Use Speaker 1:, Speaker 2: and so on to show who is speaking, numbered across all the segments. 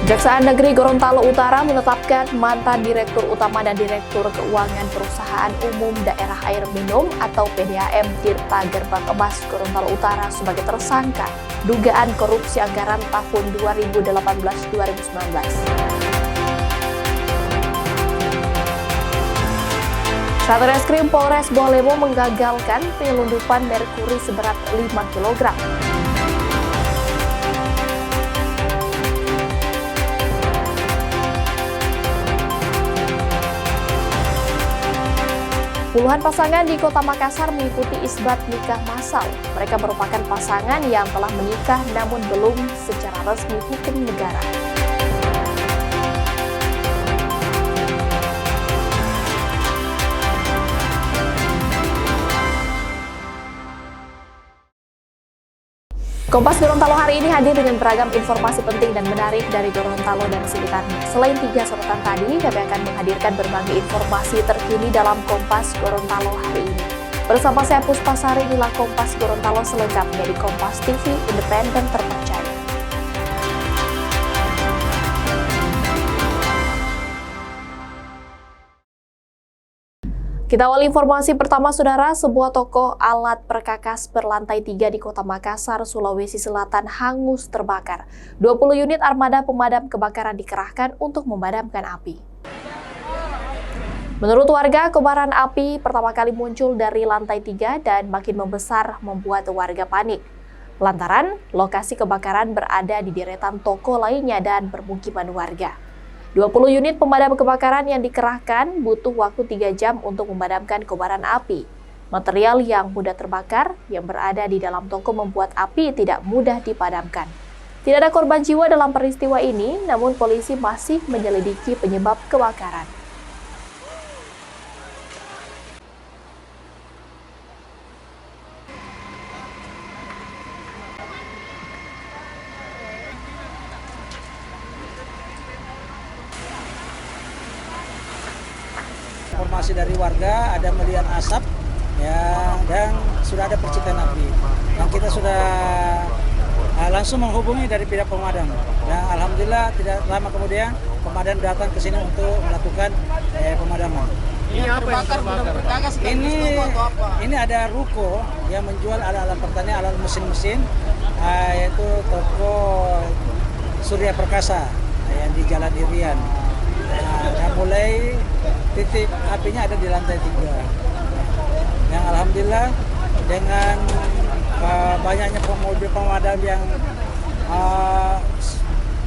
Speaker 1: Kejaksaan Negeri Gorontalo Utara menetapkan mantan Direktur Utama dan Direktur Keuangan Perusahaan Umum Daerah Air Minum atau PDAM Tirta Gerbang Emas Gorontalo Utara sebagai tersangka dugaan korupsi anggaran tahun 2018-2019. Satreskrim Polres Bawalemo menggagalkan penyelundupan merkuri seberat 5 kg. Puluhan pasangan di Kota Makassar mengikuti isbat nikah massal. Mereka merupakan pasangan yang telah menikah namun belum secara resmi hukum negara. Kompas Gorontalo hari ini hadir dengan beragam informasi penting dan menarik dari Gorontalo dan sekitarnya. Selain 3 sorotan tadi, kami akan menghadirkan berbagai informasi terkini dalam Kompas Gorontalo hari ini. Bersama saya Puspa Sari, inilah Kompas Gorontalo selengkapnya di Kompas TV, independen terpercaya. Kita awali informasi pertama, Saudara. Sebuah toko alat perkakas berlantai 3 di Kota Makassar, Sulawesi Selatan hangus terbakar. 20 unit armada pemadam kebakaran dikerahkan untuk memadamkan api. Menurut warga, kobaran api pertama kali muncul dari lantai 3 dan makin membesar membuat warga panik. Lantaran lokasi kebakaran berada di deretan toko lainnya dan permukiman warga. 20 unit pemadam kebakaran yang dikerahkan butuh waktu 3 jam untuk memadamkan kobaran api. Material yang mudah terbakar yang berada di dalam toko membuat api tidak mudah dipadamkan. Tidak ada korban jiwa dalam peristiwa ini, namun polisi masih menyelidiki penyebab kebakaran.
Speaker 2: Informasi dari warga ada melihat asap ya, dan sudah ada percikan api. Dan kita sudah langsung menghubungi dari pihak pemadam. Dan alhamdulillah tidak lama kemudian pemadam datang ke sini untuk melakukan pemadaman.
Speaker 3: Ini apa yang terbakar?
Speaker 2: Ini ada ruko yang menjual alat-alat pertanian, alat mesin-mesin, yaitu toko Surya Perkasa yang di Jalan Irian. Nah, mulai titik apinya ada di lantai 3. Yang alhamdulillah dengan banyaknya mobil pemadam yang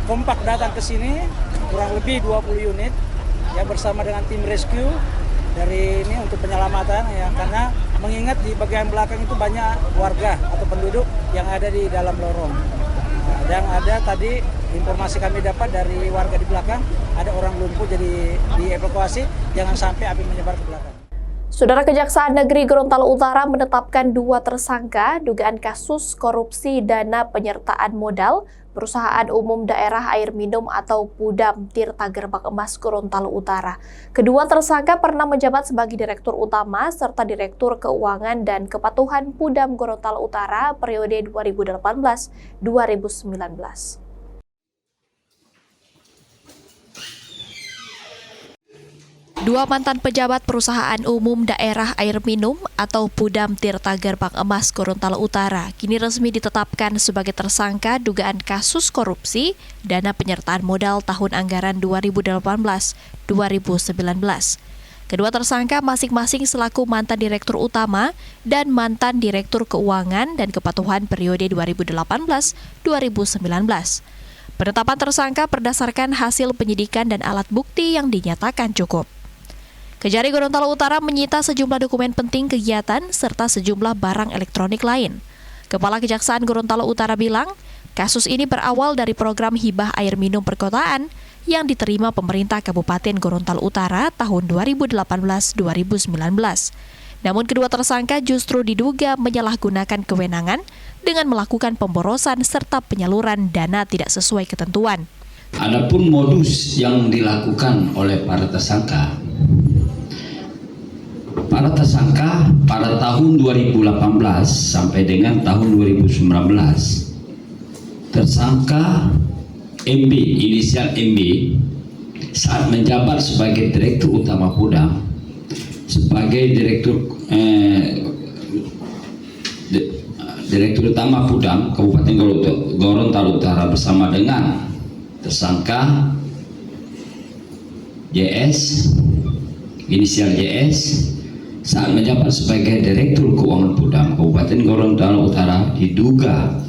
Speaker 2: kompak datang ke sini, kurang lebih 20 unit yang bersama dengan tim rescue dari ini untuk penyelamatan ya, karena mengingat di bagian belakang itu banyak warga atau penduduk yang ada di dalam lorong. Yang ada tadi informasi kami dapat dari warga di belakang, ada orang lumpuh jadi dievakuasi, jangan sampai api menyebar ke belakang.
Speaker 1: Saudara, Kejaksaan Negeri Gorontalo Utara menetapkan 2 tersangka dugaan kasus korupsi dana penyertaan modal Perusahaan Umum Daerah Air Minum atau Pudam Tirta Gerbang Emas Gorontalo Utara. Kedua tersangka pernah menjabat sebagai Direktur Utama serta Direktur Keuangan dan Kepatuhan Pudam Gorontalo Utara periode 2018-2019. Dua mantan pejabat Perusahaan Umum Daerah Air Minum atau Pudam Tirta Gerbang Emas Gorontalo Utara kini resmi ditetapkan sebagai tersangka dugaan kasus korupsi dana penyertaan modal tahun anggaran 2018-2019. Kedua tersangka masing-masing selaku mantan Direktur Utama dan mantan Direktur Keuangan dan Kepatuhan periode 2018-2019. Penetapan tersangka berdasarkan hasil penyidikan dan alat bukti yang dinyatakan cukup. Kejari Gorontalo Utara menyita sejumlah dokumen penting kegiatan serta sejumlah barang elektronik lain. Kepala Kejaksaan Gorontalo Utara bilang, kasus ini berawal dari program hibah air minum perkotaan yang diterima pemerintah Kabupaten Gorontalo Utara tahun 2018-2019. Namun kedua tersangka justru diduga menyalahgunakan kewenangan dengan melakukan pemborosan serta penyaluran dana tidak sesuai ketentuan.
Speaker 4: Adapun modus yang dilakukan oleh para tersangka pada tahun 2018 sampai dengan tahun 2019, tersangka MB, inisial MB, saat menjabat sebagai Direktur Utama Pudam, sebagai Direktur Utama Pudam Kabupaten Gorontalo Utara bersama dengan tersangka JS, inisial JS, saat menjabat sebagai Direktur Keuangan Pudam Kabupaten Gorontalo Utara diduga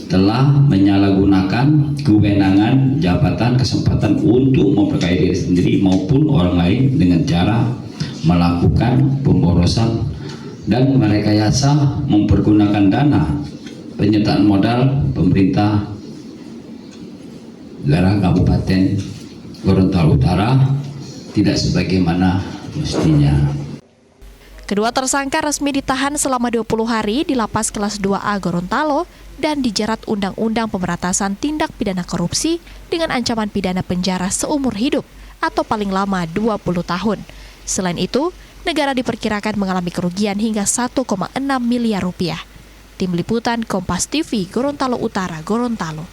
Speaker 4: telah menyalahgunakan kewenangan jabatan kesempatan untuk memperkaya diri sendiri maupun orang lain dengan cara melakukan pemborosan dan merekayasa mempergunakan dana penyertaan modal pemerintah daerah Kabupaten Gorontalo Utara tidak sebagaimana mestinya.
Speaker 1: Kedua tersangka resmi ditahan selama 20 hari di Lapas Kelas 2A Gorontalo dan dijerat Undang-Undang Pemberantasan Tindak Pidana Korupsi dengan ancaman pidana penjara seumur hidup atau paling lama 20 tahun. Selain itu, negara diperkirakan mengalami kerugian hingga 1,6 miliar rupiah. Tim Liputan Kompas TV Gorontalo Utara, Gorontalo.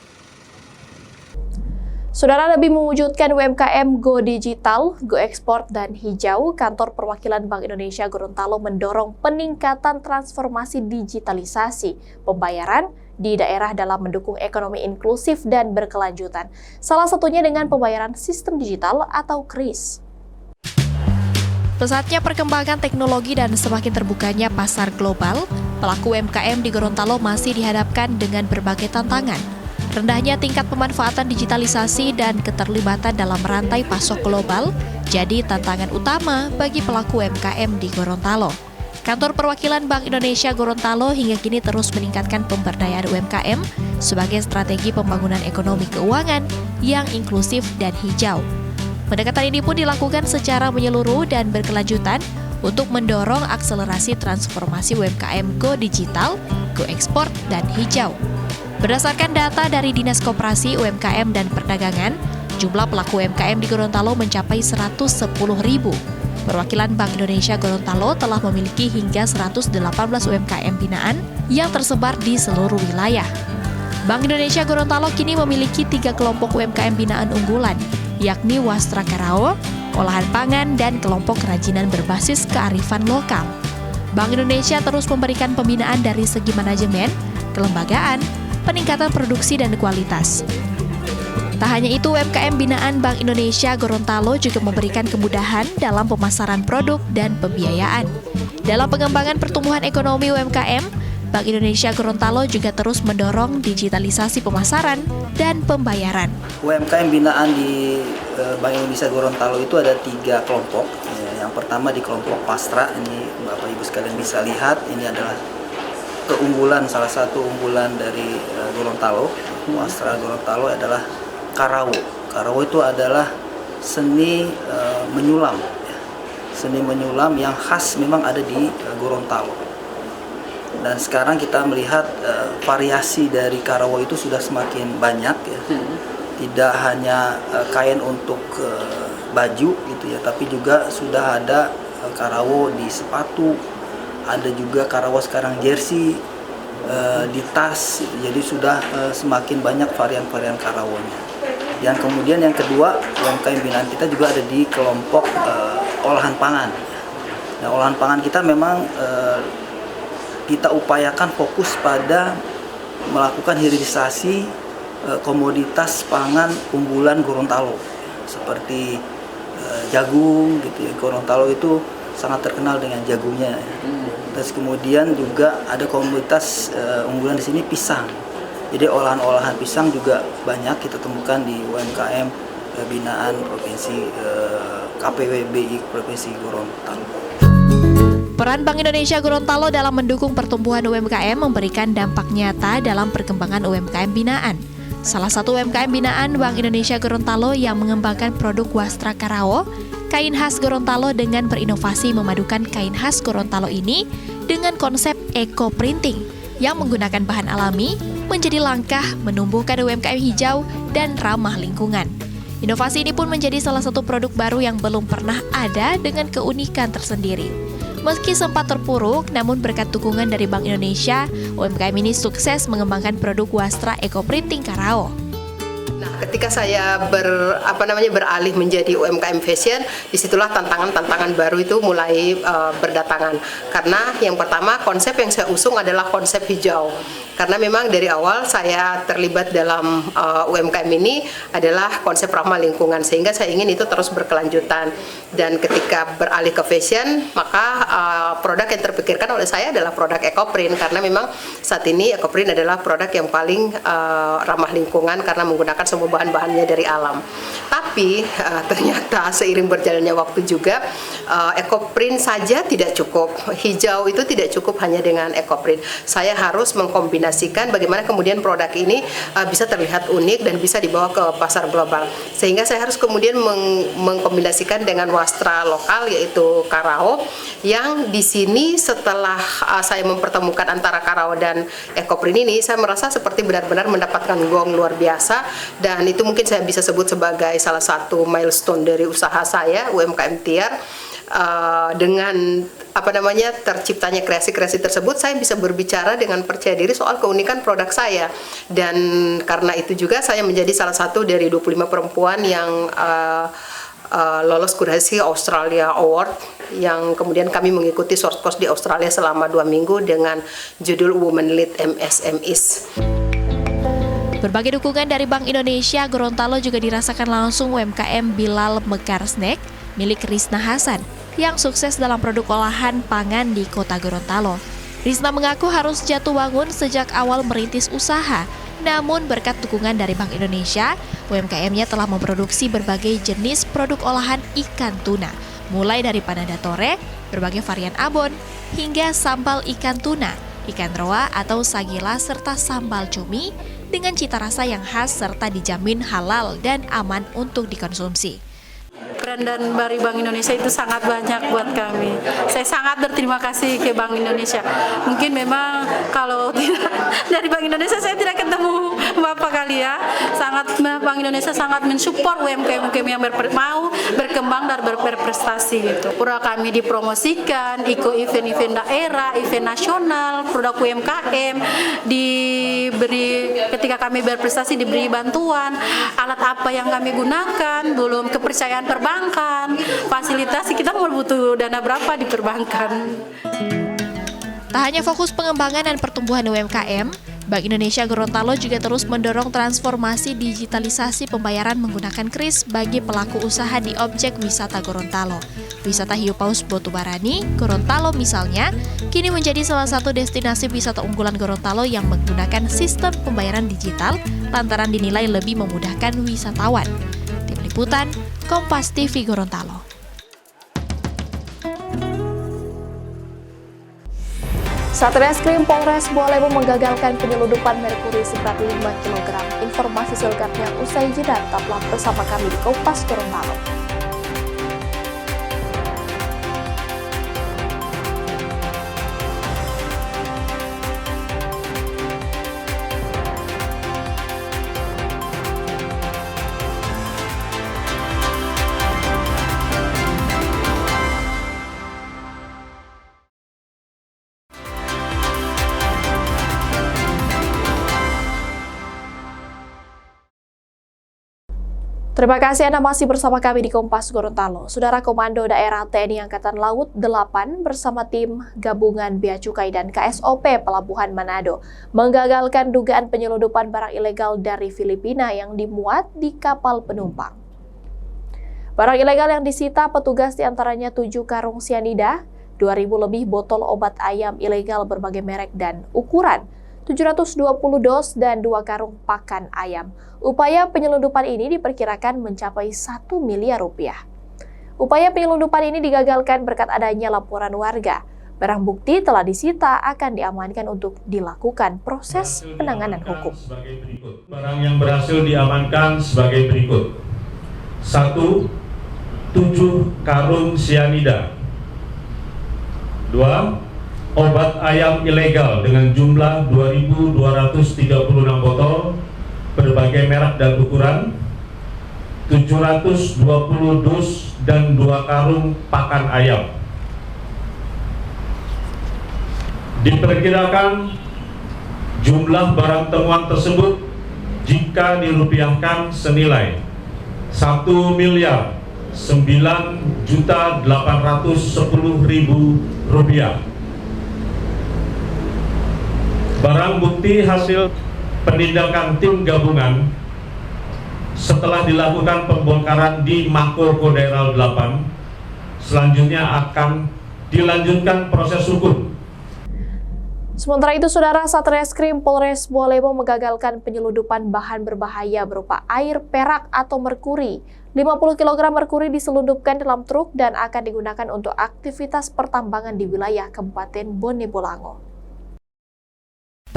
Speaker 1: Saudara, lebih mewujudkan UMKM Go Digital, Go Ekspor, dan Hijau, Kantor Perwakilan Bank Indonesia Gorontalo mendorong peningkatan transformasi digitalisasi pembayaran di daerah dalam mendukung ekonomi inklusif dan berkelanjutan. Salah satunya dengan pembayaran sistem digital atau KRIS. Pesatnya perkembangan teknologi dan semakin terbukanya pasar global, pelaku UMKM di Gorontalo masih dihadapkan dengan berbagai tantangan. Rendahnya tingkat pemanfaatan digitalisasi dan keterlibatan dalam rantai pasok global jadi tantangan utama bagi pelaku UMKM di Gorontalo. Kantor Perwakilan Bank Indonesia Gorontalo hingga kini terus meningkatkan pemberdayaan UMKM sebagai strategi pembangunan ekonomi keuangan yang inklusif dan hijau. Pendekatan ini pun dilakukan secara menyeluruh dan berkelanjutan untuk mendorong akselerasi transformasi UMKM Go Digital, Go Ekspor, dan Hijau. Berdasarkan data dari Dinas Koperasi, UMKM, dan Perdagangan, jumlah pelaku UMKM di Gorontalo mencapai 110.000. Perwakilan Bank Indonesia Gorontalo telah memiliki hingga 118 UMKM binaan yang tersebar di seluruh wilayah. Bank Indonesia Gorontalo kini memiliki 3 kelompok UMKM binaan unggulan, yakni Wastra Karao, olahan pangan, dan kelompok kerajinan berbasis kearifan lokal. Bank Indonesia terus memberikan pembinaan dari segi manajemen, kelembagaan, peningkatan produksi dan kualitas. Tak hanya itu, UMKM binaan Bank Indonesia Gorontalo juga memberikan kemudahan dalam pemasaran produk dan pembiayaan. Dalam pengembangan pertumbuhan ekonomi UMKM, Bank Indonesia Gorontalo juga terus mendorong digitalisasi pemasaran dan pembayaran.
Speaker 3: UMKM binaan di Bank Indonesia Gorontalo itu ada 3 kelompok. Yang pertama di kelompok Pastra, ini Bapak Ibu sekalian bisa lihat, ini adalah keunggulan, salah satu unggulan dari Gorontalo. Wastra Gorontalo adalah Karawo. Karawo itu adalah seni menyulam, seni menyulam yang khas memang ada di Gorontalo. Dan sekarang kita melihat variasi dari Karawo itu sudah semakin banyak, ya. Tidak hanya kain untuk baju gitu ya, tapi juga sudah ada Karawo di sepatu. Ada juga Karawo sekarang jersey, di tas, jadi sudah semakin banyak varian-varian Karawonya. Yang kemudian yang kedua, UMKM binaan kita juga ada di kelompok olahan pangan. Nah, olahan pangan kita memang kita upayakan fokus pada melakukan hilirisasi komoditas pangan unggulan Gorontalo, seperti jagung gitu ya. Gorontalo itu sangat terkenal dengan jagungnya. Terus kemudian juga ada komoditas unggulan di sini pisang. Jadi olahan-olahan pisang juga banyak kita temukan di UMKM binaan Provinsi KPWBI Provinsi Gorontalo.
Speaker 1: Peran Bank Indonesia Gorontalo dalam mendukung pertumbuhan UMKM memberikan dampak nyata dalam perkembangan UMKM binaan. Salah satu UMKM binaan Bank Indonesia Gorontalo yang mengembangkan produk Wastra Karao, kain khas Gorontalo dengan berinovasi memadukan kain khas Gorontalo ini dengan konsep eco-printing yang menggunakan bahan alami menjadi langkah menumbuhkan UMKM hijau dan ramah lingkungan. Inovasi ini pun menjadi salah satu produk baru yang belum pernah ada dengan keunikan tersendiri. Meski sempat terpuruk, namun berkat dukungan dari Bank Indonesia, UMKM ini sukses mengembangkan produk Wastra Eco Printing Karao.
Speaker 5: Nah, ketika saya beralih menjadi UMKM fashion, disitulah tantangan-tantangan baru itu mulai berdatangan. Karena yang pertama, konsep yang saya usung adalah konsep hijau. Karena memang dari awal saya terlibat dalam UMKM ini adalah konsep ramah lingkungan, sehingga saya ingin itu terus berkelanjutan. Dan ketika beralih ke fashion, maka produk yang terpikirkan oleh saya adalah produk EcoPrint, karena memang saat ini EcoPrint adalah produk yang paling ramah lingkungan karena menggunakan semua bahan-bahannya dari alam. Tapi ternyata seiring berjalannya waktu juga EcoPrint saja tidak cukup. Hijau itu tidak cukup hanya dengan EcoPrint. Saya harus mengkombinasikan bagaimana kemudian produk ini bisa terlihat unik dan bisa dibawa ke pasar global. Sehingga saya harus kemudian mengkombinasikan dengan wastra lokal yaitu Karao, yang di sini setelah saya mempertemukan antara Karao dan EcoPrint ini, saya merasa seperti benar-benar mendapatkan gong luar biasa, dan itu mungkin saya bisa sebut sebagai salah satu milestone dari usaha saya UMKM Tiar. Dengan terciptanya kreasi-kreasi tersebut, saya bisa berbicara dengan percaya diri soal keunikan produk saya, dan karena itu juga saya menjadi salah satu dari 25 perempuan yang lolos kurasi Australia Award, yang kemudian kami mengikuti short course di Australia selama 2 minggu dengan judul Women Lead MSMEs.
Speaker 1: Berbagai dukungan dari Bank Indonesia, Gorontalo juga dirasakan langsung UMKM Bilal Mekar Snack milik Risna Hasan yang sukses dalam produk olahan pangan di kota Gorontalo. Risna mengaku harus jatuh bangun sejak awal merintis usaha, namun berkat dukungan dari Bank Indonesia, UMKM-nya telah memproduksi berbagai jenis produk olahan ikan tuna, mulai dari panada tore, berbagai varian abon, hingga sambal ikan tuna, ikan roa atau sagila, serta sambal cumi dengan cita rasa yang khas serta dijamin halal dan aman untuk dikonsumsi.
Speaker 6: Peran dan dari Bank Indonesia itu sangat banyak buat kami. Saya sangat berterima kasih ke Bank Indonesia. Mungkin memang kalau tidak dari Bank Indonesia saya tidak ketemu Bapak kali ya. Bank Indonesia sangat mensupport UMKM yang mau berkembang dan berprestasi gitu. Produk kami dipromosikan, ikut event-event daerah, event nasional, produk UMKM diberi, ketika kami berprestasi diberi bantuan, alat apa yang kami gunakan, belum kepercayaan perbankan, fasilitas kita mau butuh dana berapa di perbankan.
Speaker 1: Tak hanya fokus pengembangan dan pertumbuhan UMKM, Bank Indonesia Gorontalo juga terus mendorong transformasi digitalisasi pembayaran menggunakan kris bagi pelaku usaha di objek wisata Gorontalo. Wisata Hiu Paus Botubarani, Gorontalo misalnya, kini menjadi salah satu destinasi wisata unggulan Gorontalo yang menggunakan sistem pembayaran digital lantaran dinilai lebih memudahkan wisatawan. Tim Liputan, Kompas TV Gorontalo. Satreskrim Polres Bualemo menggagalkan penyeludupan merkuri seberat 5 kg. Informasi selengkapnya usai jeda, tetaplah bersama kami di Kompas Gorontalo. Terima kasih Anda masih bersama kami di Kompas Gorontalo. Saudara Komando Daerah TNI Angkatan Laut 8 bersama tim gabungan Bea Cukai dan KSOP Pelabuhan Manado menggagalkan dugaan penyeludupan barang ilegal dari Filipina yang dimuat di kapal penumpang. Barang ilegal yang disita petugas diantaranya 7 karung sianida, 2.000 lebih botol obat ayam ilegal berbagai merek dan ukuran, 720 dos dan 2 karung pakan ayam. Upaya penyelundupan ini diperkirakan mencapai 1 miliar rupiah. Upaya penyelundupan ini digagalkan berkat adanya laporan warga. Barang bukti telah disita akan diamankan untuk dilakukan proses penanganan hukum.
Speaker 7: Barang yang berhasil diamankan sebagai berikut. 1. 7 karung sianida. 2. Obat ayam ilegal dengan jumlah 2.236 botol berbagai merek dan ukuran, 720 dus dan 2 karung pakan ayam. Diperkirakan jumlah barang temuan tersebut jika dirupiahkan senilai 1.9.810.000 rupiah. Barang bukti hasil penindakan tim gabungan setelah dilakukan pembongkaran di Mako Daerah 8 selanjutnya akan dilanjutkan proses hukum.
Speaker 1: Sementara itu, Saudara, Satreskrim Polres Bualemo menggagalkan penyelundupan bahan berbahaya berupa air perak atau merkuri. 50 kg merkuri diselundupkan dalam truk dan akan digunakan untuk aktivitas pertambangan di wilayah Kabupaten Bone Bolango.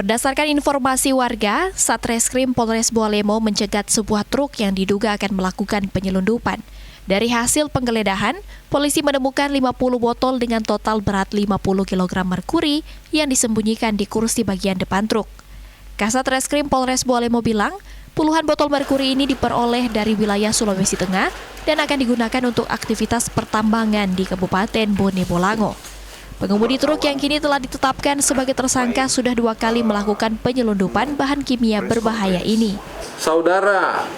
Speaker 1: Berdasarkan informasi warga, Satreskrim Polres Bualemo mencegat sebuah truk yang diduga akan melakukan penyelundupan. Dari hasil penggeledahan, polisi menemukan 50 botol dengan total berat 50 kg merkuri yang disembunyikan di kursi bagian depan truk. Kasat Reskrim Polres Bualemo bilang, puluhan botol merkuri ini diperoleh dari wilayah Sulawesi Tengah dan akan digunakan untuk aktivitas pertambangan di Kabupaten Bone Bolango. Pengemudi truk yang kini telah ditetapkan sebagai tersangka sudah 2 kali melakukan penyelundupan bahan kimia berbahaya ini.
Speaker 8: Saudara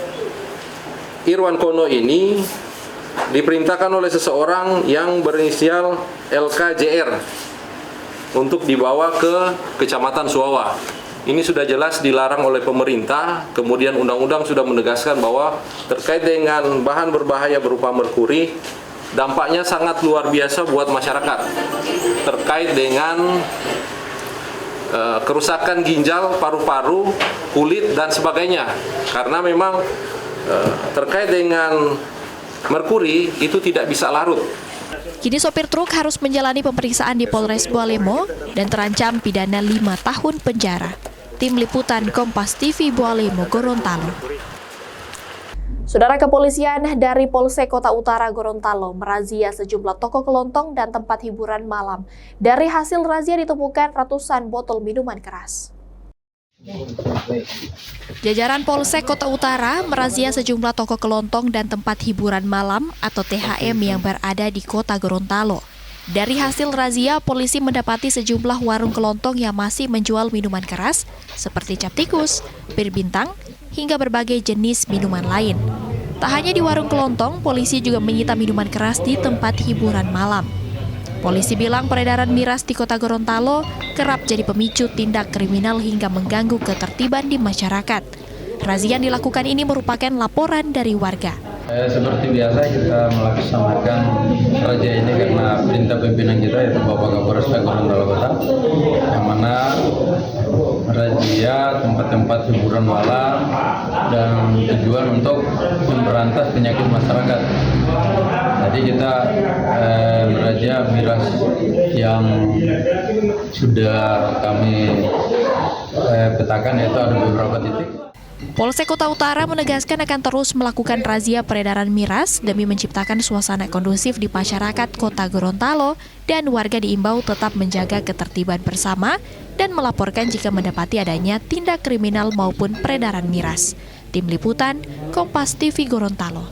Speaker 8: Irwan Kono ini diperintahkan oleh seseorang yang berinisial LKJR untuk dibawa ke Kecamatan Suawa. Ini sudah jelas dilarang oleh pemerintah, kemudian undang-undang sudah menegaskan bahwa terkait dengan bahan berbahaya berupa merkuri, dampaknya sangat luar biasa buat masyarakat. Terkait dengan kerusakan ginjal, paru-paru, kulit, dan sebagainya. Karena memang terkait dengan merkuri itu tidak bisa larut.
Speaker 1: Kini sopir truk harus menjalani pemeriksaan di Polres Bualemo dan terancam pidana 5 tahun penjara. Tim Liputan Kompas TV Bualemo, Gorontalo. Saudara, kepolisian dari Polsek Kota Utara Gorontalo merazia sejumlah toko kelontong dan tempat hiburan malam. Dari hasil razia ditemukan ratusan botol minuman keras. Jajaran Polsek Kota Utara merazia sejumlah toko kelontong dan tempat hiburan malam atau THM yang berada di Kota Gorontalo. Dari hasil razia, polisi mendapati sejumlah warung kelontong yang masih menjual minuman keras seperti cap tikus, bir bintang, hingga berbagai jenis minuman lain. Tak hanya di warung kelontong, polisi juga menyita minuman keras di tempat hiburan malam. Polisi bilang peredaran miras di Kota Gorontalo kerap jadi pemicu tindak kriminal hingga mengganggu ketertiban di masyarakat. Razia yang dilakukan ini merupakan laporan dari warga.
Speaker 9: Seperti biasa kita melaksanakan razia ini karena perintah pimpinan kita yaitu Bapak Kapolres Gorontalo Kota, yang mana razia tempat-tempat hiburan malam dan tujuan untuk memberantas penyakit masyarakat. Jadi kita merazia miras yang sudah kami petakan, yaitu ada beberapa titik.
Speaker 1: Polsek Kota Utara menegaskan akan terus melakukan razia peredaran miras demi menciptakan suasana kondusif di masyarakat Kota Gorontalo, dan warga diimbau tetap menjaga ketertiban bersama dan melaporkan jika mendapati adanya tindak kriminal maupun peredaran miras. Tim Liputan Kompas TV Gorontalo.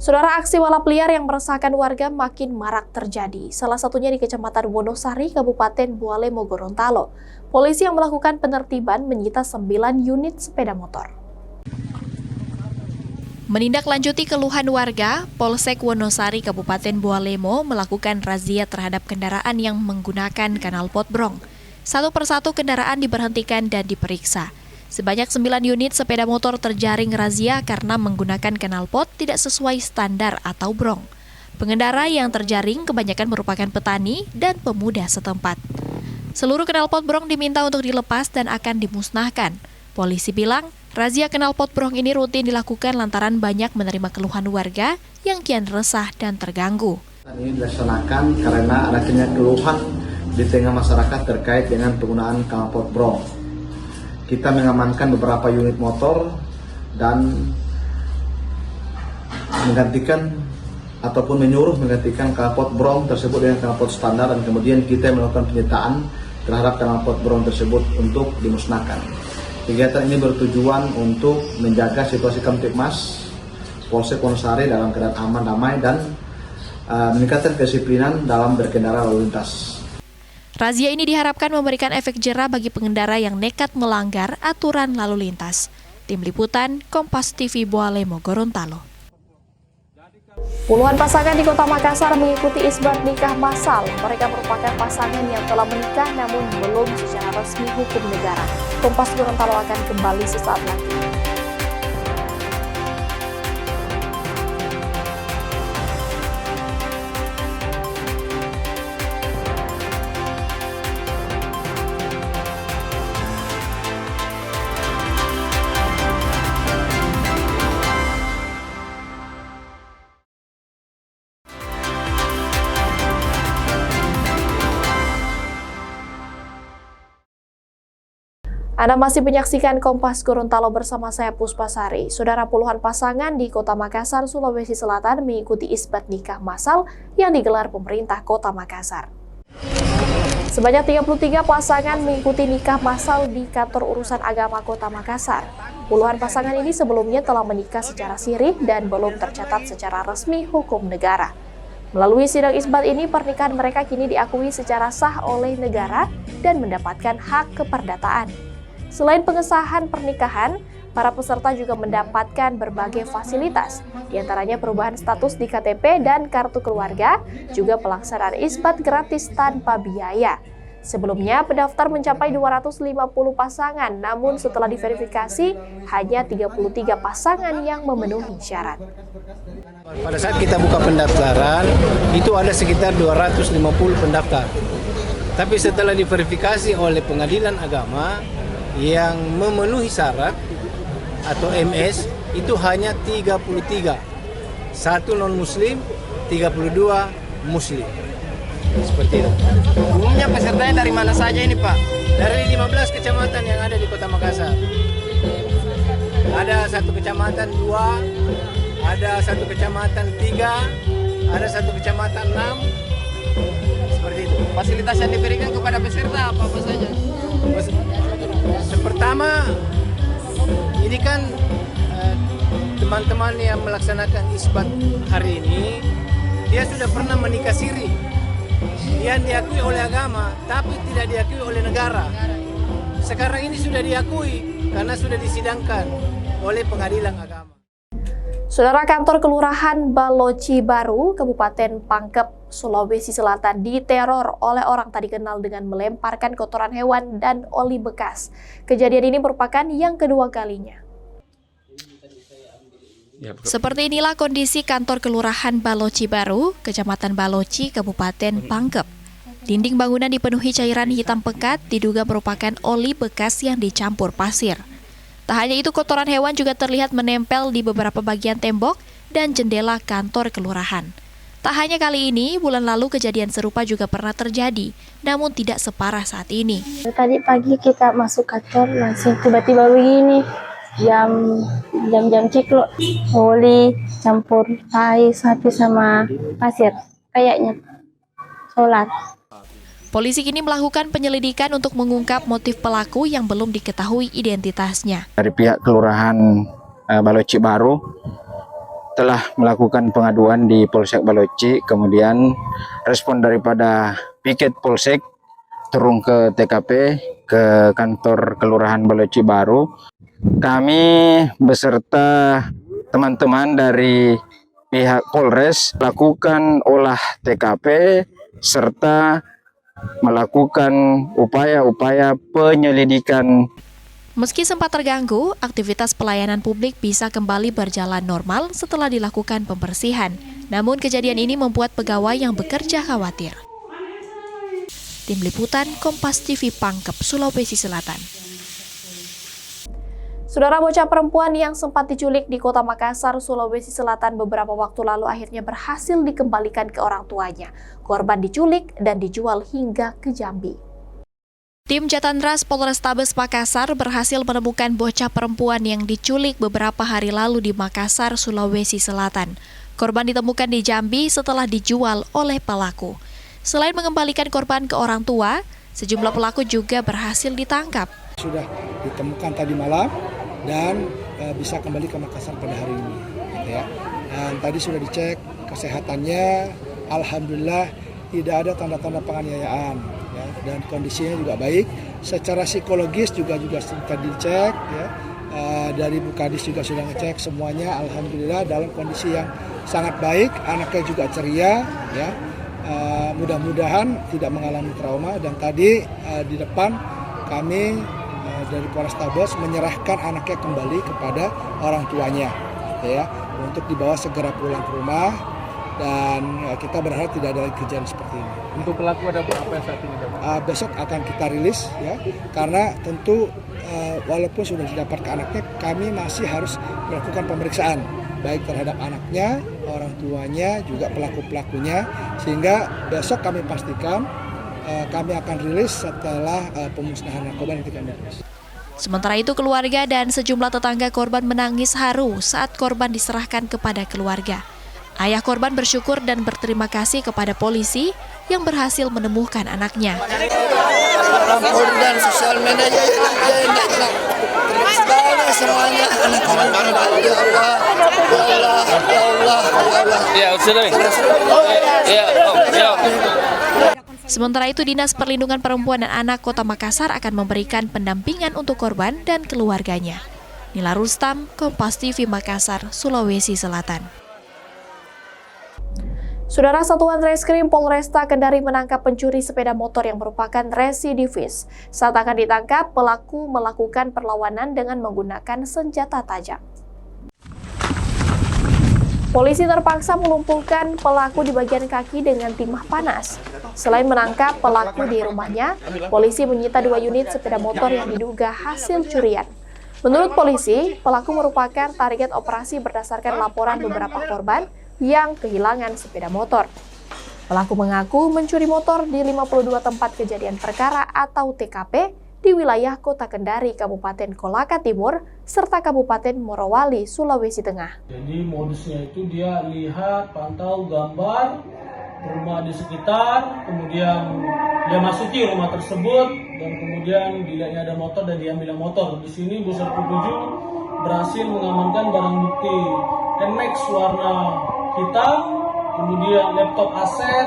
Speaker 1: Saudara, aksi balap liar yang meresahkan warga makin marak terjadi. Salah satunya di Kecamatan Wonosari, Kabupaten Bualemo, Gorontalo. Polisi yang melakukan penertiban menyita 9 unit sepeda motor. Menindaklanjuti keluhan warga, Polsek Wonosari, Kabupaten Bualemo melakukan razia terhadap kendaraan yang menggunakan kanal pot brong. Satu persatu kendaraan diberhentikan dan diperiksa. Sebanyak 9 unit sepeda motor terjaring razia karena menggunakan knalpot tidak sesuai standar atau brong. Pengendara yang terjaring kebanyakan merupakan petani dan pemuda setempat. Seluruh knalpot brong diminta untuk dilepas dan akan dimusnahkan. Polisi bilang, razia knalpot brong ini rutin dilakukan lantaran banyak menerima keluhan warga yang kian resah dan terganggu.
Speaker 10: Ini dilaksanakan karena adanya keluhan di tengah masyarakat terkait dengan penggunaan knalpot brong. Kita mengamankan beberapa unit motor dan menggantikan ataupun menyuruh menggantikan knalpot brong tersebut dengan knalpot standar, dan kemudian kita melakukan penyitaan terhadap knalpot brong tersebut untuk dimusnahkan. Kegiatan ini bertujuan untuk menjaga situasi Kamtipmas Polsek Wonosari dalam keadaan aman, damai, dan meningkatkan kedisiplinan dalam berkendara lalu lintas.
Speaker 1: Razia ini diharapkan memberikan efek jera bagi pengendara yang nekat melanggar aturan lalu lintas. Tim Liputan, Kompas TV Boalemo, Gorontalo. Puluhan pasangan di Kota Makassar mengikuti isbat nikah massal. Mereka merupakan pasangan yang telah menikah namun belum secara resmi hukum negara. Kompas Gorontalo akan kembali sesaat lagi. Anda masih menyaksikan Kompas Gorontalo bersama saya Puspasari. Saudara, puluhan pasangan di Kota Makassar, Sulawesi Selatan mengikuti isbat nikah massal yang digelar pemerintah Kota Makassar. Sebanyak 33 pasangan mengikuti nikah massal di kantor urusan agama Kota Makassar. Puluhan pasangan ini sebelumnya telah menikah secara siri dan belum tercatat secara resmi hukum negara. Melalui sidang isbat ini, pernikahan mereka kini diakui secara sah oleh negara dan mendapatkan hak keperdataan. Selain pengesahan pernikahan, para peserta juga mendapatkan berbagai fasilitas, diantaranya perubahan status di KTP dan kartu keluarga, juga pelaksanaan isbat gratis tanpa biaya. Sebelumnya, pendaftar mencapai 250 pasangan, namun setelah diverifikasi, hanya 33 pasangan yang memenuhi syarat.
Speaker 11: Pada saat kita buka pendaftaran, itu ada sekitar 250 pendaftar. Tapi setelah diverifikasi oleh pengadilan agama, yang memenuhi syarat atau MS itu hanya 33. 1 non-muslim, 32 muslim. Seperti itu. Umumnya pesertanya dari mana saja ini, Pak? Dari 15 kecamatan yang ada di Kota Makassar. Ada 1 kecamatan 2, ada 1 kecamatan 3, ada 1 kecamatan 6. Seperti itu. Fasilitas yang diberikan kepada peserta apa saja? Pertama, ini kan teman-teman yang melaksanakan isbat hari ini, dia sudah pernah menikah siri yang diakui oleh agama, tapi tidak diakui oleh negara. Sekarang ini sudah diakui karena sudah disidangkan oleh pengadilan agama.
Speaker 1: Saudara, kantor Kelurahan Baloci Baru, Kabupaten Pangkep, Sulawesi Selatan diteror oleh orang tak dikenal dengan melemparkan kotoran hewan dan oli bekas. Kejadian ini merupakan yang kedua kalinya. Seperti inilah kondisi kantor Kelurahan Baloci Baru, Kecamatan Baloci, Kabupaten Pangkep. Dinding bangunan dipenuhi cairan hitam pekat, diduga merupakan oli bekas yang dicampur pasir. Tak hanya itu, kotoran hewan juga terlihat menempel di beberapa bagian tembok dan jendela kantor kelurahan. Tak hanya kali ini, bulan lalu kejadian serupa juga pernah terjadi, namun tidak separah saat ini.
Speaker 12: Tadi pagi kita masuk kantor, langsung tiba-tiba begini, jam ciklok, oli campur air sapi sama pasir, kayaknya sholat.
Speaker 1: Polisi kini melakukan penyelidikan untuk mengungkap motif pelaku yang belum diketahui identitasnya.
Speaker 13: Dari pihak Kelurahan Baloci Baru telah melakukan pengaduan di Polsek Baloci, kemudian respon daripada piket Polsek turun ke TKP, ke kantor Kelurahan Baloci Baru. Kami beserta teman-teman dari pihak Polres melakukan olah TKP serta melakukan upaya-upaya penyelidikan.
Speaker 1: Meski sempat terganggu, aktivitas pelayanan publik bisa kembali berjalan normal setelah dilakukan pembersihan. Namun kejadian ini membuat pegawai yang bekerja khawatir. Tim Liputan, Kompas TV Pangkep, Sulawesi Selatan. Saudara, bocah perempuan yang sempat diculik di Kota Makassar, Sulawesi Selatan beberapa waktu lalu akhirnya berhasil dikembalikan ke orang tuanya. Korban diculik dan dijual hingga ke Jambi. Tim Jatandras Polrestabes Makassar berhasil menemukan bocah perempuan yang diculik beberapa hari lalu di Makassar, Sulawesi Selatan. Korban ditemukan di Jambi setelah dijual oleh pelaku. Selain mengembalikan korban ke orang tua, sejumlah pelaku juga berhasil ditangkap.
Speaker 14: Sudah ditemukan tadi malam dan bisa kembali ke Makassar pada hari ini, gitu ya. Dan tadi sudah dicek kesehatannya, alhamdulillah tidak ada tanda-tanda penganiayaan. Ya. dan kondisinya juga baik. Secara psikologis juga sudah dicek ya. Dari Bu Kadis juga sudah ngecek semuanya, alhamdulillah dalam kondisi yang sangat baik, anaknya juga ceria ya. Mudah-mudahan tidak mengalami trauma. Dan tadi di depan kami dari Polrestabes menyerahkan anaknya kembali kepada orang tuanya ya, untuk dibawa segera pulang ke rumah, dan kita berharap tidak ada lagi kejadian seperti ini.
Speaker 11: Untuk pelaku ada apa yang saat ini?
Speaker 14: Besok akan kita rilis ya, karena tentu walaupun sudah didapatkan anaknya, kami masih harus melakukan pemeriksaan baik terhadap anaknya, orang tuanya, juga pelaku-pelakunya, sehingga besok kami pastikan kami akan rilis setelah pemusnahan narkoba yang kita rilis.
Speaker 1: Sementara itu, keluarga dan sejumlah tetangga korban menangis haru saat korban diserahkan kepada keluarga. Ayah korban bersyukur dan berterima kasih kepada polisi yang berhasil menemukan anaknya.
Speaker 15: Dan sosial media semuanya. Ya Allah, ya Allah, ya Allah.
Speaker 1: Sementara itu, Dinas Perlindungan Perempuan dan Anak Kota Makassar akan memberikan pendampingan untuk korban dan keluarganya. Nila Rustam, Kompas TV Makassar, Sulawesi Selatan. Saudara, Satuan Reskrim Polresta Kendari menangkap pencuri sepeda motor yang merupakan residivis. Saat akan ditangkap, pelaku melakukan perlawanan dengan menggunakan senjata tajam. Polisi terpaksa melumpuhkan pelaku di bagian kaki dengan timah panas. Selain menangkap pelaku di rumahnya, polisi menyita 2 unit sepeda motor yang diduga hasil curian. Menurut polisi, pelaku merupakan target operasi berdasarkan laporan beberapa korban yang kehilangan sepeda motor. Pelaku mengaku mencuri motor di 52 tempat kejadian perkara atau TKP di wilayah Kota Kendari, Kabupaten Kolaka Timur, serta Kabupaten Morowali, Sulawesi Tengah.
Speaker 16: Jadi modusnya itu dia lihat, pantau gambar rumah di sekitar, kemudian dia masuki rumah tersebut, dan kemudian dilihatnya ada motor dan diambil motor. Di sini Bu Sertu 7 berhasil mengamankan barang bukti NMAX warna hitam, kemudian laptop Acer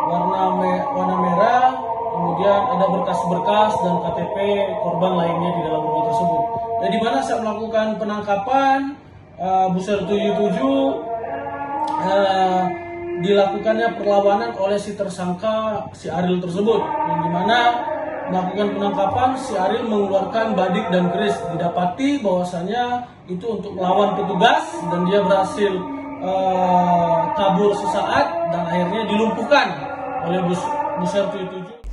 Speaker 16: warna merah, kemudian ada berkas-berkas dan KTP korban lainnya di dalam rumah tersebut. Dan di mana saat melakukan penangkapan, Buser 77 dilakukannya perlawanan oleh si tersangka si Ariel tersebut, yang dimana melakukan penangkapan si Ariel mengeluarkan badik dan keris. Didapati bahwasanya itu untuk melawan petugas dan dia berhasil kabur sesaat dan akhirnya dilumpuhkan oleh Buser 77.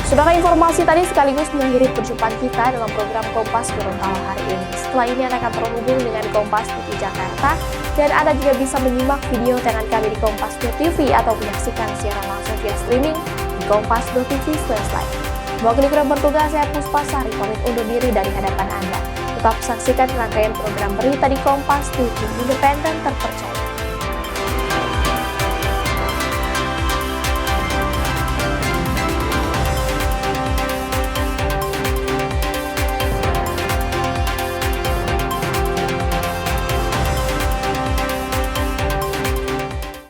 Speaker 1: Saudara, informasi tadi sekaligus mengakhiri perjumpaan kita dalam program Kompas Gorontalo hari ini. Setelah ini Anda akan terhubung dengan Kompas TV Jakarta, dan Anda juga bisa menyimak video tayangan kami di kompas.tv atau menyaksikan siaran langsung via streaming di kompas.tv/live. Mewakili program bertugas, saya Puspa Sari pamit undur diri dari hadapan Anda. Tetap saksikan rangkaian program berita di Kompas TV, independen terpercaya.